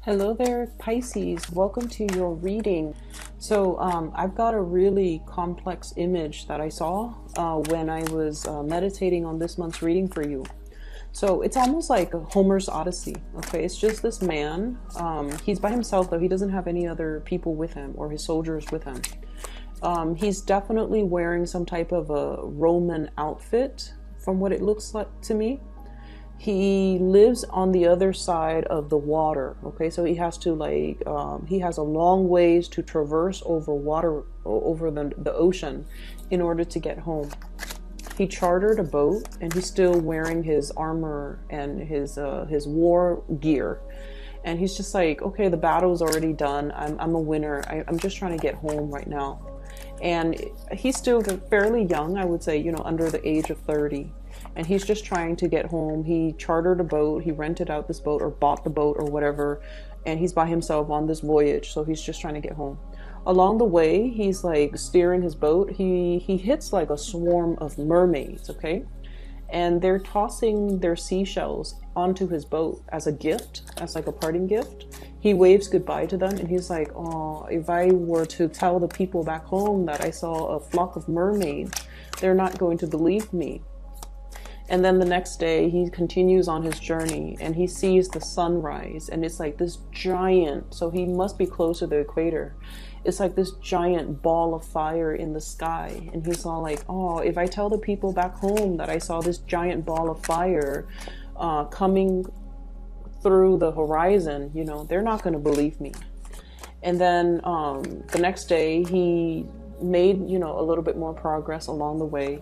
Hello there, Pisces. Welcome to your reading. So I've got a really complex image that I saw when I was meditating on this month's reading for you. So it's almost like Homer's Odyssey. Okay, it's just this man. He's by himself, though. He doesn't have any other people with him or his soldiers with him. He's definitely wearing some type of a Roman outfit from what it looks like to me. He lives on the other side of the water. Okay, so he has to he has a long ways to traverse over water, over the ocean, in order to get home. He chartered a boat, and he's still wearing his armor and his war gear. And he's just like, okay, the battle's already done. I'm a winner. I'm just trying to get home right now. And he's still fairly young, I would say, under the age of 30. And he's just trying to get home. He chartered a boat, he rented out this boat or bought the boat or whatever, and he's by himself on this voyage, so he's just trying to get home. Along the way, he's like steering his boat. He hits like a swarm of mermaids, okay? And they're tossing their seashells onto his boat as a gift, as like a parting gift. He waves goodbye to them, and he's like, oh, if I were to tell the people back home that I saw a flock of mermaids, they're not going to believe me. And then the next day he continues on his journey, and he sees the sunrise, and it's like this giant, so he must be close to the equator. It's like this giant ball of fire in the sky. And he's all like, oh, if I tell the people back home that I saw this giant ball of fire coming through the horizon, they're not going to believe me. And then the next day he made, a little bit more progress along the way.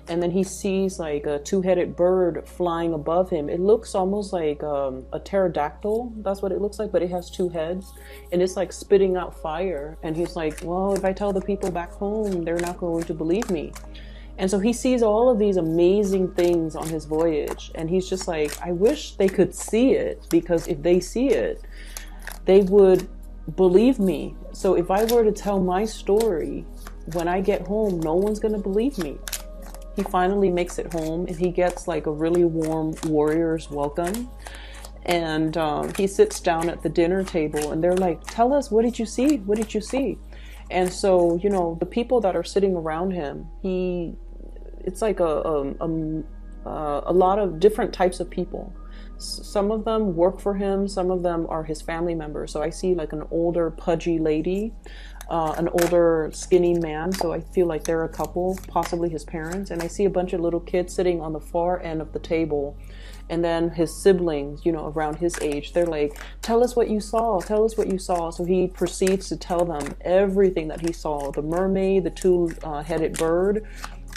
And then he sees like a two-headed bird flying above him. It looks almost like a pterodactyl. That's what it looks like, but it has two heads. And it's like spitting out fire. And he's like, well, if I tell the people back home, they're not going to believe me. And so he sees all of these amazing things on his voyage. And he's just like, I wish they could see it, because if they see it, they would believe me. So if I were to tell my story, when I get home, no one's going to believe me. He finally makes it home, and he gets like a really warm warrior's welcome. And he sits down at the dinner table, and they're like, tell us, what did you see? What did you see? And so, the people that are sitting around him, it's like a lot of different types of people. Some of them work for him. Some of them are his family members. So I see like an older pudgy lady, an older skinny man. So I feel like they're a couple, possibly his parents. And I see a bunch of little kids sitting on the far end of the table. And then his siblings, around his age, they're like, tell us what you saw. Tell us what you saw. So he proceeds to tell them everything that he saw. The mermaid, the two-headed bird,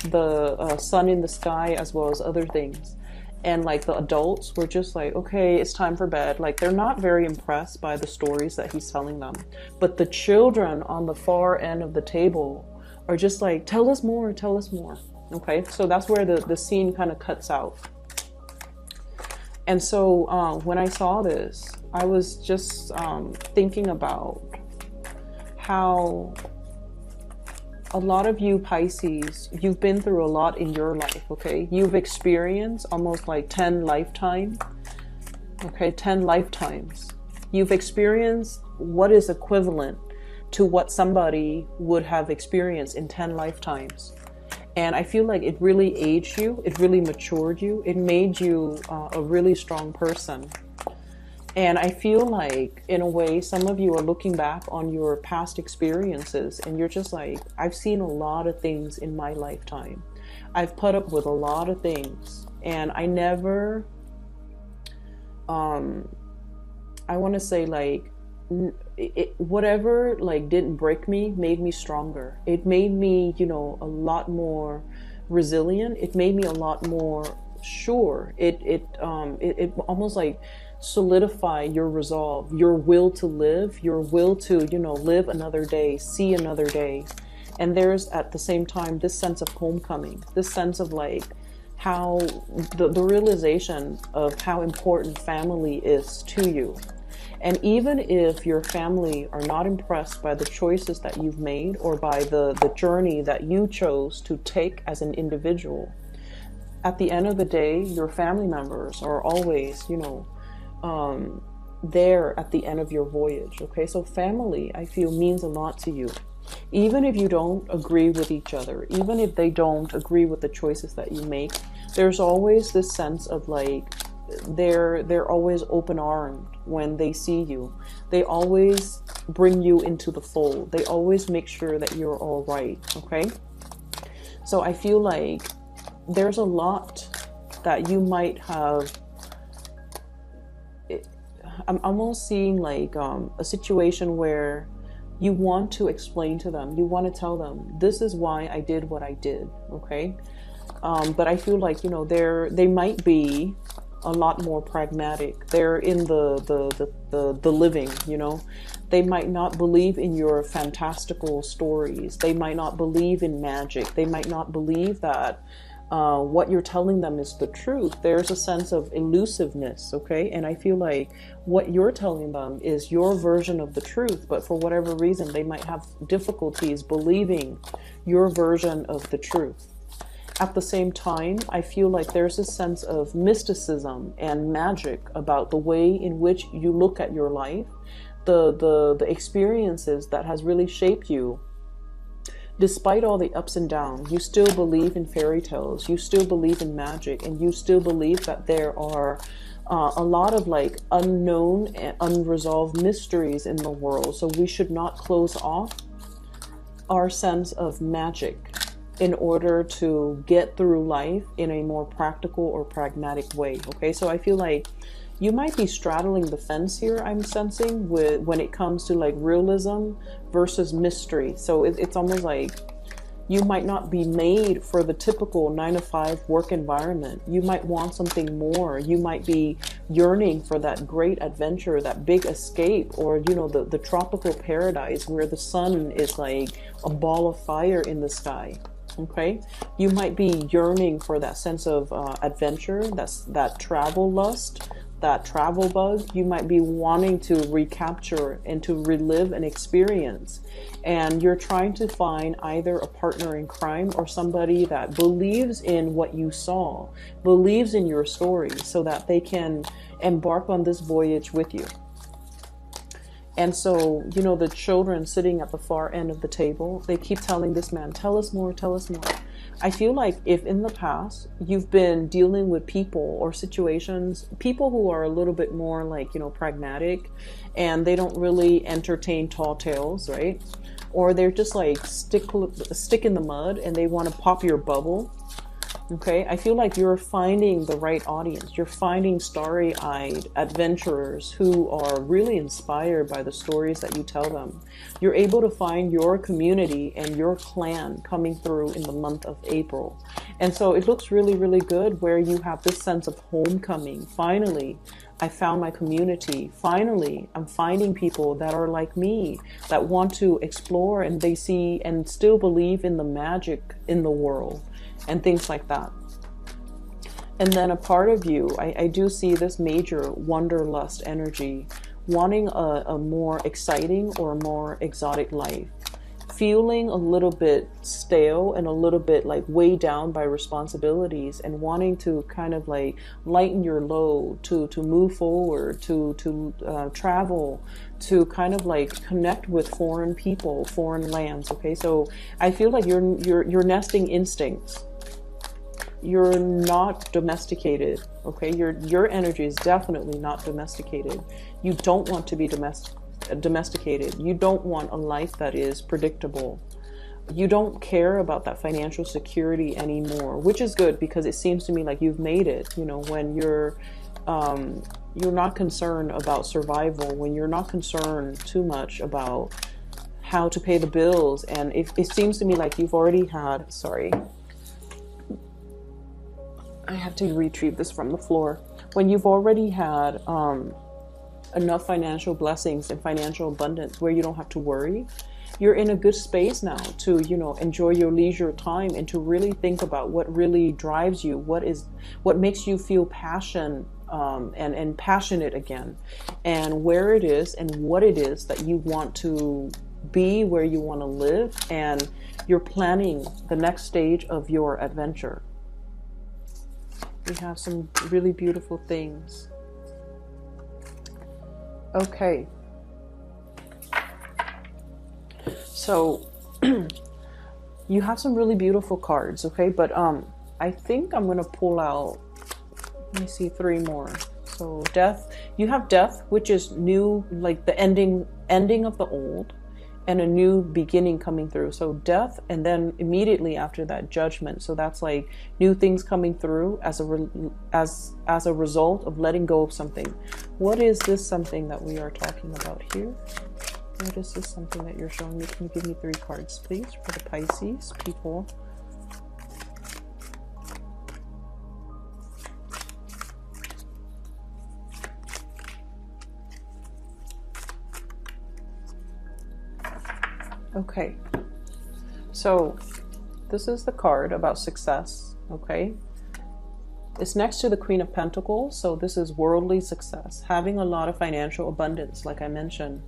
the sun in the sky, as well as other things. And like the adults were just like, okay, it's time for bed. Like, they're not very impressed by the stories that he's telling them. But the children on the far end of the table are just like, tell us more, tell us more. Okay, so that's where the scene kind of cuts out. And so when I saw this, I was just thinking about how a lot of you Pisces, you've been through a lot in your life, okay? You've experienced almost like 10 lifetimes, okay? 10 lifetimes. You've experienced what is equivalent to what somebody would have experienced in 10 lifetimes. And I feel like it really aged you, it really matured you, it made you a really strong person. And I feel like, in a way, some of you are looking back on your past experiences, and you're just like, I've seen a lot of things in my lifetime. I've put up with a lot of things, and I never, I want to say like, whatever like didn't break me made me stronger. It made me, a lot more resilient. It made me a lot more sure. It almost like solidify your resolve, your will to live, your will to, live another day, see another day. And there's at the same time this sense of homecoming, this sense of like how the realization of how important family is to you. And even if your family are not impressed by the choices that you've made or by the journey that you chose to take as an individual, at the end of the day, your family members are always, there at the end of your voyage. Okay, so family, I feel, means a lot to you. Even if you don't agree with each other, even if they don't agree with the choices that you make, there's always this sense of like, they're always open-armed when they see you. They always bring you into the fold. They always make sure that you're all right. Okay, so I feel like there's a lot that you might have. I'm almost seeing like a situation where you want to explain to them, you want to tell them, this is why I did what I did. Okay, but I feel like, you know, they might be a lot more pragmatic. They're in the living, you know. They might not believe in your fantastical stories. They might not believe in magic. They might not believe that what you're telling them is the truth. There's a sense of elusiveness, okay? And I feel like what you're telling them is your version of the truth, but for whatever reason, they might have difficulties believing your version of the truth. At the same time, I feel like there's a sense of mysticism and magic about the way in which you look at your life, the experiences that has really shaped you. Despite all the ups and downs, you still believe in fairy tales, you still believe in magic, and you still believe that there are a lot of like unknown and unresolved mysteries in the world. So we should not close off our sense of magic in order to get through life in a more practical or pragmatic way. Okay, so I feel like you might be straddling the fence here, I'm sensing, when it comes to like realism versus mystery. So it's almost like you might not be made for the typical 9-to-5 work environment. You might want something more. You might be yearning for that great adventure, that big escape, or, you know, the tropical paradise where the sun is like a ball of fire in the sky. Okay, you might be yearning for that sense of adventure, that travel lust, that travel bug. You might be wanting to recapture and to relive an experience, and you're trying to find either a partner in crime or somebody that believes in what you saw, believes in your story, so that they can embark on this voyage with you. And so, you know, the children sitting at the far end of the table, they keep telling this man, tell us more, tell us more. I feel like if in the past you've been dealing with people or situations, people who are a little bit more like, you know, pragmatic, and they don't really entertain tall tales, right? Or they're just like stick in the mud and they want to pop your bubble. Okay, I feel like you're finding the right audience. You're finding starry-eyed adventurers who are really inspired by the stories that you tell them. You're able to find your community and your clan coming through in the month of April. And so it looks really, really good where you have this sense of homecoming. Finally, I found my community. Finally, I'm finding people that are like me, that want to explore, and they see and still believe in the magic in the world and things like that. And then a part of you, I do see this major wanderlust energy, wanting a more exciting or more exotic life, feeling a little bit stale and a little bit like weighed down by responsibilities, and wanting to kind of like lighten your load, to move forward, to travel, to kind of like connect with foreign people, foreign lands. Okay, so I feel like your nesting instincts, you're not domesticated. Okay, your energy is definitely not domesticated. You don't want to be domesticated. You don't want a life that is predictable. You don't care about that financial security anymore, which is good, because it seems to me like you've made it. You know, when you're not concerned about survival, when you're not concerned too much about how to pay the bills, and it seems to me like you've already had, sorry, I have to retrieve this from the floor. When you've already had enough financial blessings and financial abundance where you don't have to worry, you're in a good space now to, you know, enjoy your leisure time and to really think about what really drives you, what makes you feel passion and passionate again, and where it is and what it is that you want to be, where you want to live, and you're planning the next stage of your adventure. We have some really beautiful things. Okay. So you have some really beautiful cards, okay? But I think I'm going to pull out, let me see, 3 more. So death, you have death, which is new, like the ending of the old, and a new beginning coming through. So death, and then immediately after that, judgment. So that's like new things coming through as a result of letting go of something. What is this something that we are talking about here? What is this something that you're showing me? Can you give me 3 cards, please, for the Pisces people? Okay, so this is the card about success, okay? It's next to the Queen of Pentacles, so this is worldly success, having a lot of financial abundance, like I mentioned.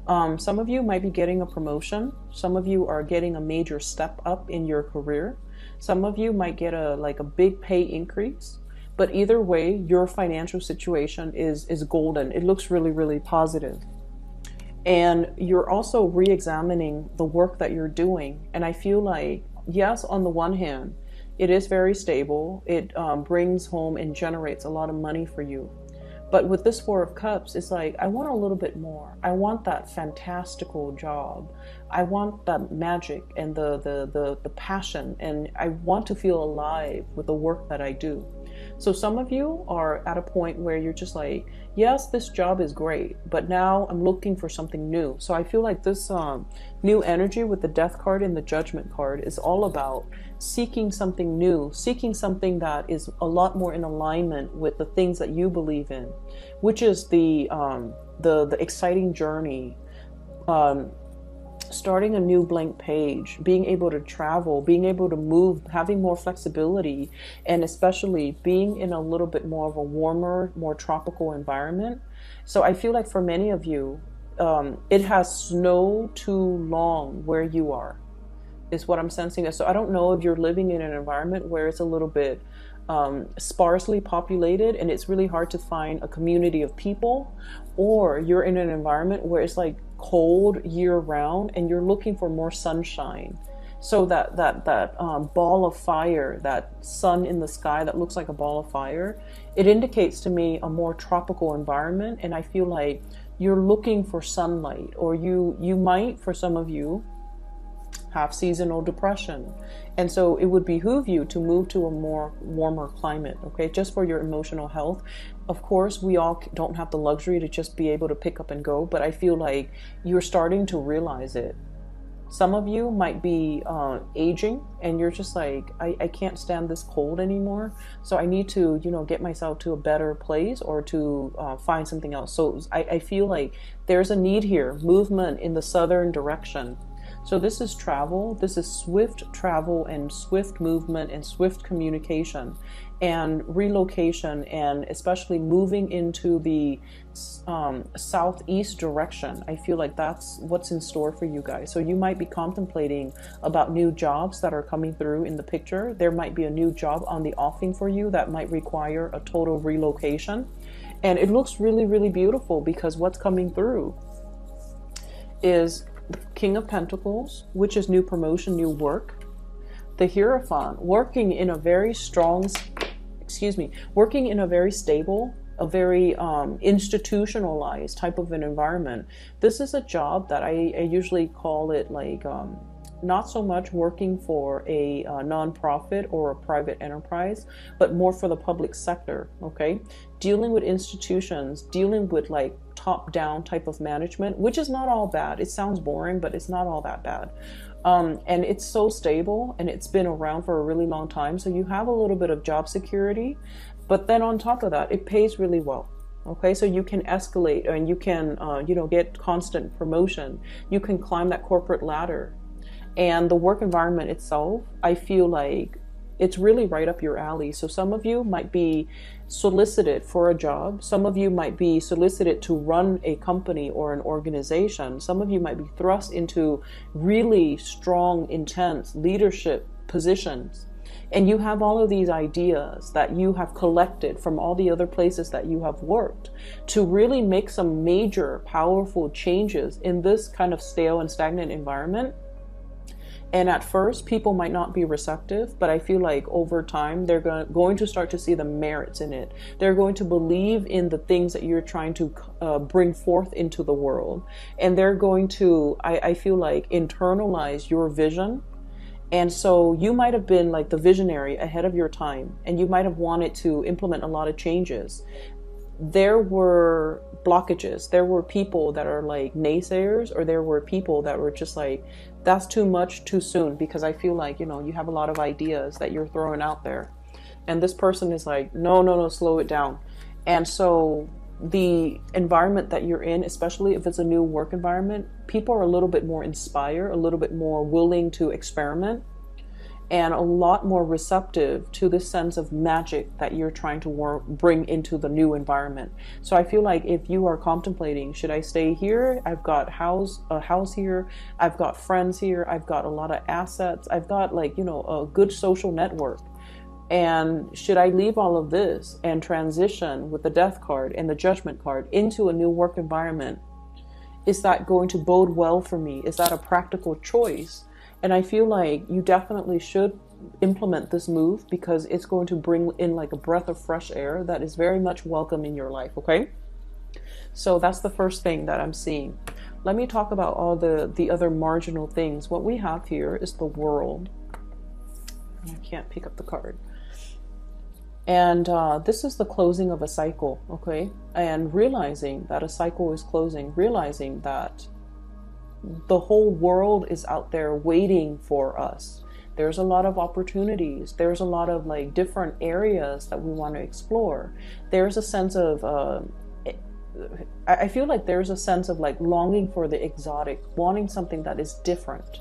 Some of you might be getting a promotion. Some of you are getting a major step up in your career. Some of you might get a big pay increase. But either way, your financial situation is golden. It looks really, really positive. And you're also re-examining the work that you're doing. And I feel like, yes, on the one hand, it is very stable. It brings home and generates a lot of money for you. But with this 4 of Cups, it's like, I want a little bit more. I want that fantastical job. I want that magic and the passion. And I want to feel alive with the work that I do. So some of you are at a point where you're just like, yes, this job is great, but now I'm looking for something new. So I feel like this new energy with the Death card and the Judgment card is all about seeking something new, seeking something that is a lot more in alignment with the things that you believe in, which is the exciting journey, starting a new blank page, being able to travel, being able to move, having more flexibility, and especially being in a little bit more of a warmer, more tropical environment. So I feel like for many of you, it has snowed too long where you are, is what I'm sensing. So I don't know if you're living in an environment where it's a little bit sparsely populated and it's really hard to find a community of people, or you're in an environment where it's like cold year round and you're looking for more sunshine. So that ball of fire, that sun in the sky that looks like a ball of fire, it indicates to me a more tropical environment. And I feel like you're looking for sunlight, or you might, for some of you, have seasonal depression. And so it would behoove you to move to a more warmer climate, okay, just for your emotional health. Of course, we all don't have the luxury to just be able to pick up and go, but I feel like you're starting to realize it. Some of you might be aging and you're just like, I can't stand this cold anymore. So I need to, get myself to a better place, or to find something else. So I feel like there's a need here, movement in the southern direction. So this is travel. This is swift travel and swift movement and swift communication and relocation, and especially moving into the southeast direction. I feel like that's what's in store for you guys. So you might be contemplating about new jobs that are coming through in the picture. There might be a new job on the offing for you that might require a total relocation. And it looks really, really beautiful, because what's coming through is the King of Pentacles, which is new promotion, new work. The Hierophant, working in a very strong, working in a very stable, a very institutionalized type of an environment. This is a job that I usually call it like not so much working for a nonprofit or a private enterprise, but more for the public sector, okay? Dealing with institutions, dealing with like top-down type of management, which is not all bad. It sounds boring, but it's not all that bad. And it's so stable, and it's been around for a really long time. So you have a little bit of job security, but then on top of that, it pays really well. Okay, so you can escalate, and you can, get constant promotion. You can climb that corporate ladder. And the work environment itself, I feel like it's really right up your alley. So some of you might be solicited for a job. Some of you might be solicited to run a company or an organization. Some of you might be thrust into really strong, intense leadership positions. And you have all of these ideas that you have collected from all the other places that you have worked to really make some major, powerful changes in this kind of stale and stagnant environment. And at first, people might not be receptive, but I feel like over time, they're going to start to see the merits in it. They're going to believe in the things that you're trying to bring forth into the world. And they're going to, I feel like, internalize your vision. And so you might have been like the visionary ahead of your time, and you might have wanted to implement a lot of changes. There were blockages. There were people that are like naysayers, or there were people that were just like, that's too much too soon, because I feel like, you have a lot of ideas that you're throwing out there. And this person is like, no, slow it down. And so the environment that you're in, especially if it's a new work environment, people are a little bit more inspired, a little bit more willing to experiment, and a lot more receptive to this sense of magic that you're trying to bring into the new environment. So I feel like if you are contemplating, should I stay here? I've got a house here. I've got friends here. I've got a lot of assets. I've got a good social network. And should I leave all of this and transition with the Death card and the Judgment card into a new work environment? Is that going to bode well for me? Is that a practical choice? And I feel like you definitely should implement this move, because it's going to bring in like a breath of fresh air that is very much welcome in your life, okay? So that's the first thing that I'm seeing. Let me talk about all the other marginal things. What we have here is the World. I can't pick up the card. And this is the closing of a cycle, okay? And realizing that a cycle is closing, realizing that the whole world is out there waiting for us. There's a lot of opportunities. There's a lot of like different areas that we want to explore. There's a sense of, I feel like there's a sense of like longing for the exotic, wanting something that is different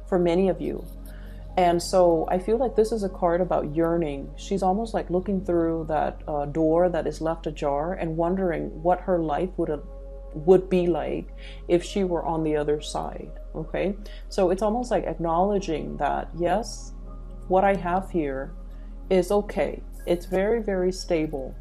for many of you. And so I feel like this is a card about yearning. She's almost like looking through that door that is left ajar and wondering what her life would be like if she were on the other side, okay? So it's almost like acknowledging that, yes, what I have here is okay. It's very, very stable.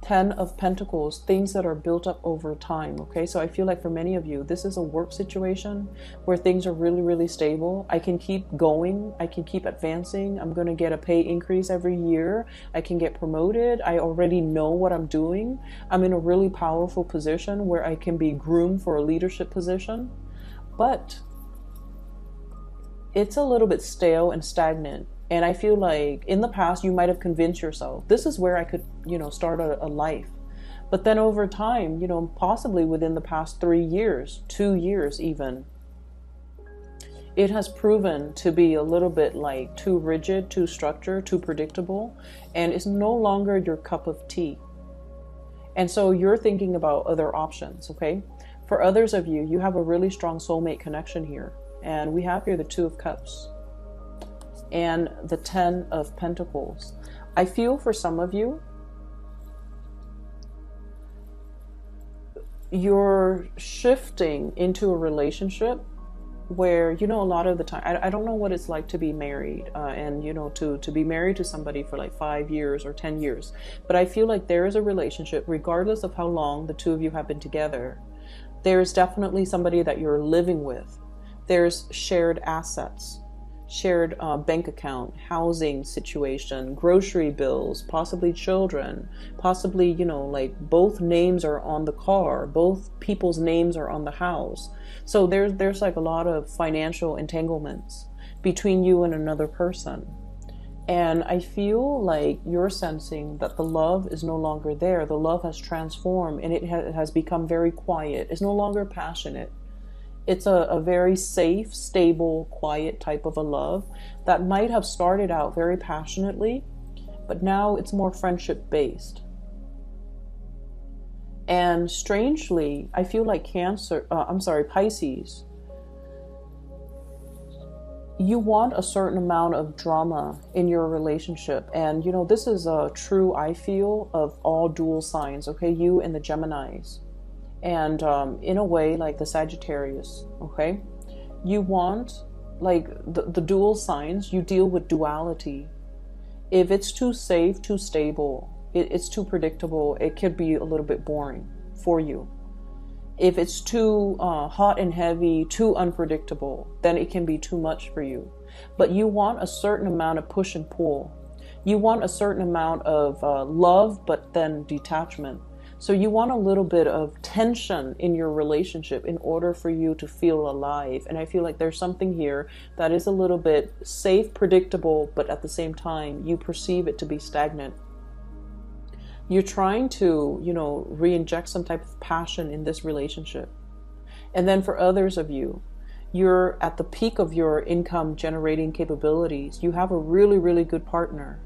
10 of Pentacles, things that are built up over time, okay? So I feel like for many of you, this is a work situation where things are really, really stable. I can keep going. I can keep advancing. I'm going to get a pay increase every year. I can get promoted. I already know what I'm doing. I'm in a really powerful position where I can be groomed for a leadership position. But it's a little bit stale and stagnant. And I feel like in the past, you might have convinced yourself, this is where I could, start a life. But then over time, possibly within the past 3 years, 2 years even, it has proven to be a little bit like too rigid, too structured, too predictable, and it's no longer your cup of tea. And so you're thinking about other options, okay? For others of you, you have a really strong soulmate connection here. And we have here the Two of Cups and the 10 of Pentacles. I feel for some of you, you're shifting into a relationship where, a lot of the time, I don't know what it's like to be married and, to be married to somebody for like 5 years or 10 years. But I feel like there is a relationship, regardless of how long the two of you have been together. There's definitely somebody that you're living with. There's shared assets, shared bank account, housing situation, grocery bills, possibly children, possibly, like both names are on the car, both people's names are on the house. So there's like a lot of financial entanglements between you and another person. And I feel like you're sensing that the love is no longer there. The love has transformed and it has become very quiet. It's no longer passionate. It's a very safe, stable, quiet type of a love that might have started out very passionately, but now it's more friendship-based. And strangely, I feel like Pisces, you want a certain amount of drama in your relationship. And, this is true, I feel, of all dual signs, okay? You and the Geminis. And in a way, like the Sagittarius, okay? You want like the dual signs, you deal with duality. If it's too safe, too stable, it's too predictable, it could be a little bit boring for you. If it's too hot and heavy, too unpredictable, then it can be too much for you. But you want a certain amount of push and pull. You want a certain amount of love, but then detachment. So you want a little bit of tension in your relationship in order for you to feel alive. And I feel like there's something here that is a little bit safe, predictable, but at the same time, you perceive it to be stagnant. You're trying to, re-inject some type of passion in this relationship. And then for others of you, you're at the peak of your income generating capabilities. You have a really, really good partner.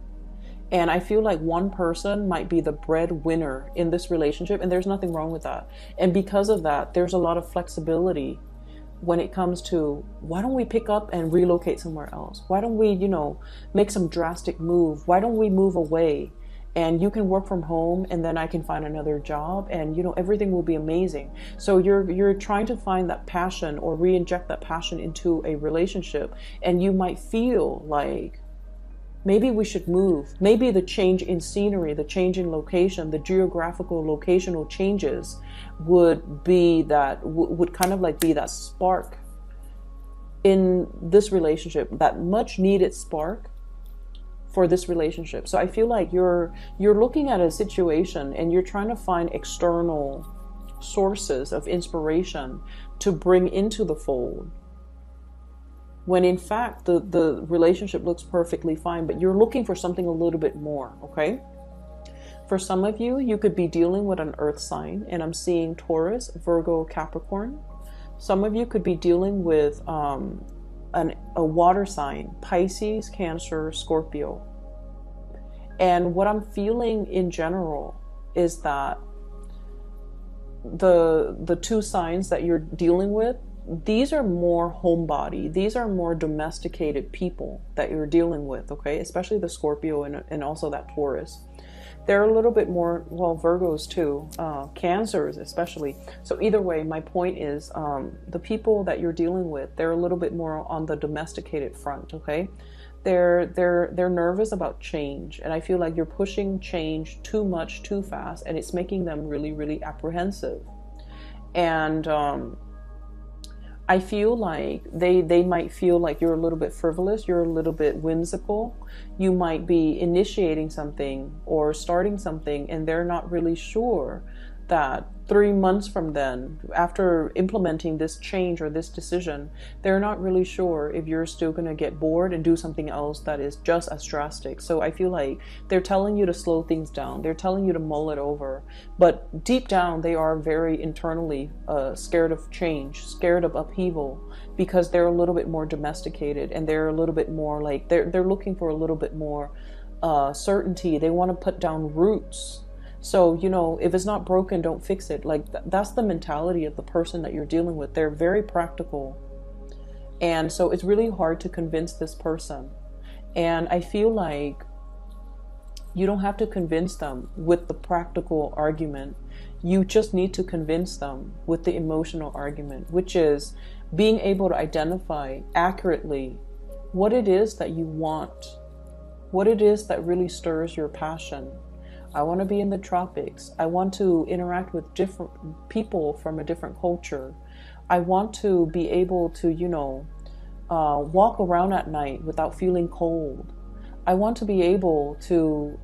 And I feel like one person might be the breadwinner in this relationship, and there's nothing wrong with that. And because of that, there's a lot of flexibility when it comes to, why don't we pick up and relocate somewhere else? Why don't we, make some drastic move? Why don't we move away? And you can work from home, and then I can find another job, and everything will be amazing. So you're trying to find that passion or re-inject that passion into a relationship, and you might feel like, maybe we should move. Maybe the change in scenery, the change in location, the geographical locational changes would be that, would kind of like be that spark in this relationship, that much needed spark for this relationship. So I feel like you're looking at a situation and you're trying to find external sources of inspiration to bring into the fold, when in fact the relationship looks perfectly fine, but you're looking for something a little bit more, okay? For some of you, you could be dealing with an earth sign, and I'm seeing Taurus, Virgo, Capricorn. Some of you could be dealing with a water sign, Pisces, Cancer, Scorpio. And what I'm feeling in general is that the two signs that you're dealing with, these are more homebody. These are more domesticated people that you're dealing with, okay? Especially the Scorpio and also that Taurus. They're a little bit more, well, Virgos too, Cancers especially. So either way, my point is the people that you're dealing with, they're a little bit more on the domesticated front, okay? They're nervous about change, and I feel like you're pushing change too much, too fast, and it's making them really, really apprehensive. And I feel like they might feel like you're a little bit frivolous, you're a little bit whimsical. You might be initiating something or starting something, and they're not really sure that 3 months from then, after implementing this change or this decision, they're not really sure if you're still going to get bored and do something else that is just as drastic. So I feel like they're telling you to slow things down. They're telling you to mull it over. But deep down, they are very internally scared of change, scared of upheaval, because they're a little bit more domesticated, and they're a little bit more like, they're looking for a little bit more certainty. They want to put down roots. So, if it's not broken, don't fix it. Like, that's the mentality of the person that you're dealing with. They're very practical. And so it's really hard to convince this person. And I feel like you don't have to convince them with the practical argument. You just need to convince them with the emotional argument, which is being able to identify accurately what it is that you want, what it is that really stirs your passion. I want to be in the tropics. I want to interact with different people from a different culture. I want to be able to, walk around at night without feeling cold. I want to be able to,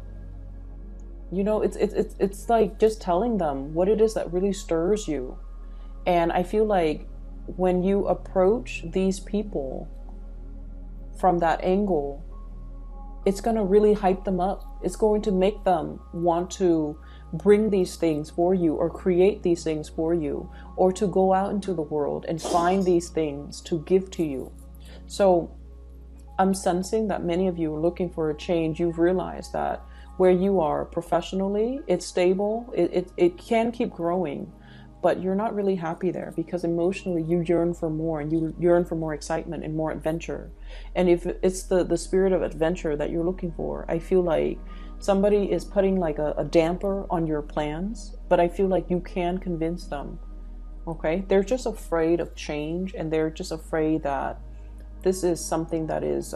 it's like just telling them what it is that really stirs you. And I feel like when you approach these people from that angle, it's going to really hype them up. It's going to make them want to bring these things for you, or create these things for you, or to go out into the world and find these things to give to you. So I'm sensing that many of you are looking for a change. You've realized that where you are professionally, it's stable. It can keep growing, but you're not really happy there, because emotionally you yearn for more, and you yearn for more excitement and more adventure. And if it's the spirit of adventure that you're looking for, I feel like somebody is putting like a damper on your plans, but I feel like you can convince them, okay? They're just afraid of change, and they're just afraid that This is something that is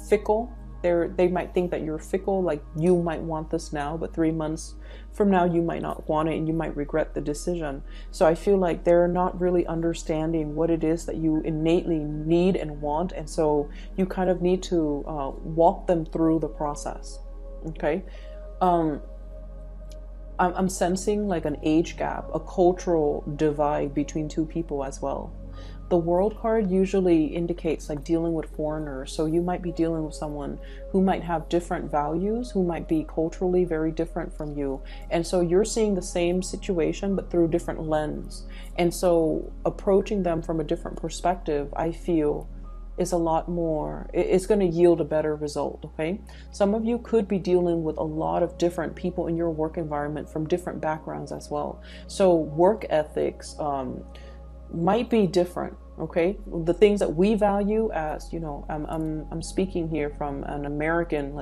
fickle. They might think that you're fickle, like you might want this now, but 3 months from now you might not want it and you might regret the decision. So I feel like they're not really understanding what it is that you innately need and want, and so you kind of need to walk them through the process. Okay. I'm sensing like an age gap, a cultural divide between two people as well. The World card usually indicates like dealing with foreigners. So you might be dealing with someone who might have different values, who might be culturally very different from you. And so you're seeing the same situation, but through different lens. And so approaching them from a different perspective, I feel, is a lot more, it's going to yield a better result. Okay. Some of you could be dealing with a lot of different people in your work environment from different backgrounds as well. So work ethics, might be different. Okay, the things that we value as, you know, I'm speaking here from an American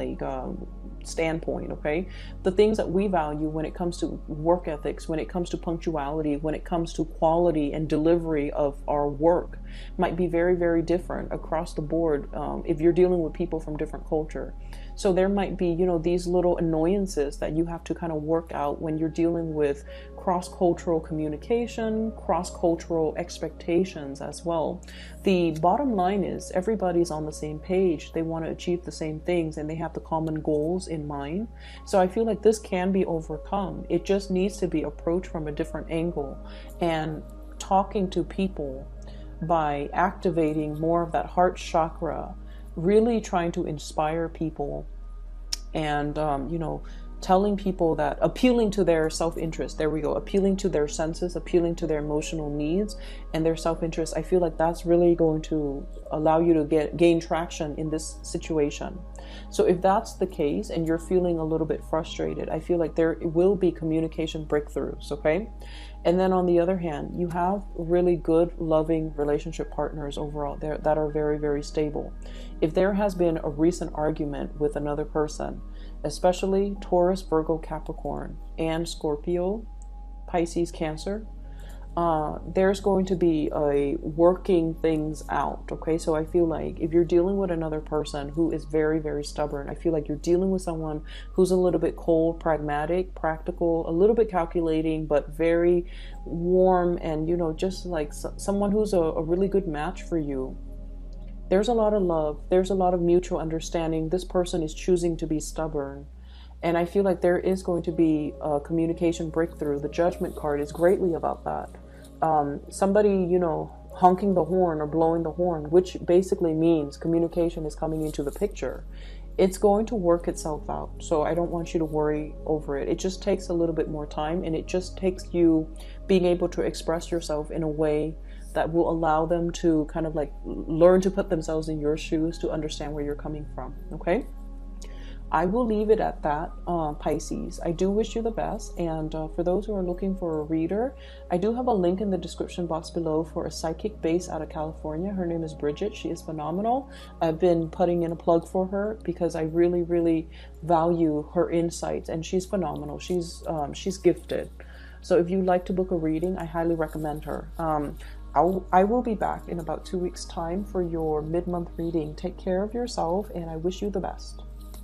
standpoint. Okay, the things that we value when it comes to work ethics, when it comes to punctuality, when it comes to quality and delivery of our work, might be very, very different across the board if you're dealing with people from different culture. So there might be, you know, these little annoyances that you have to kind of work out when you're dealing with cross-cultural communication, cross-cultural expectations as well. The bottom line is everybody's on the same page. They want to achieve the same things and they have the common goals in mind. So I feel like this can be overcome. It just needs to be approached from a different angle, and talking to people by activating more of that heart chakra, really trying to inspire people and, you know, telling people that, appealing to their self-interest. There we go. Appealing to their senses, appealing to their emotional needs and their self-interest. I feel like that's really going to allow you to gain traction in this situation. So if that's the case and you're feeling a little bit frustrated, I feel like there will be communication breakthroughs. Okay. And then on the other hand, you have really good, loving relationship partners overall there that are very, very stable. If there has been a recent argument with another person, especially Taurus, Virgo, Capricorn, and Scorpio, Pisces, Cancer, there's going to be a working things out. Okay, so I feel like if you're dealing with another person who is very, very stubborn, I feel like you're dealing with someone who's a little bit cold, pragmatic, practical, a little bit calculating, but very warm, and, you know, just like someone who's a really good match for you. There's a lot of love. There's a lot of mutual understanding. This person is choosing to be stubborn. And I feel like there is going to be a communication breakthrough. The Judgment card is greatly about that. Somebody, you know, honking the horn or blowing the horn, which basically means communication is coming into the picture. It's going to work itself out. So I don't want you to worry over it. It just takes a little bit more time, and it just takes you being able to express yourself in a way that will allow them to kind of like learn to put themselves in your shoes to understand where you're coming from. Okay. I will leave it at that, Pisces. I do wish you the best. And for those who are looking for a reader, I do have a link in the description box below for a psychic based out of California. Her name is Bridget. She is phenomenal. I've been putting in a plug for her because I really, really value her insights, and she's phenomenal. She's gifted. So if you'd like to book a reading, I highly recommend her. I will be back in about 2 weeks' time for your mid-month reading. Take care of yourself, and I wish you the best.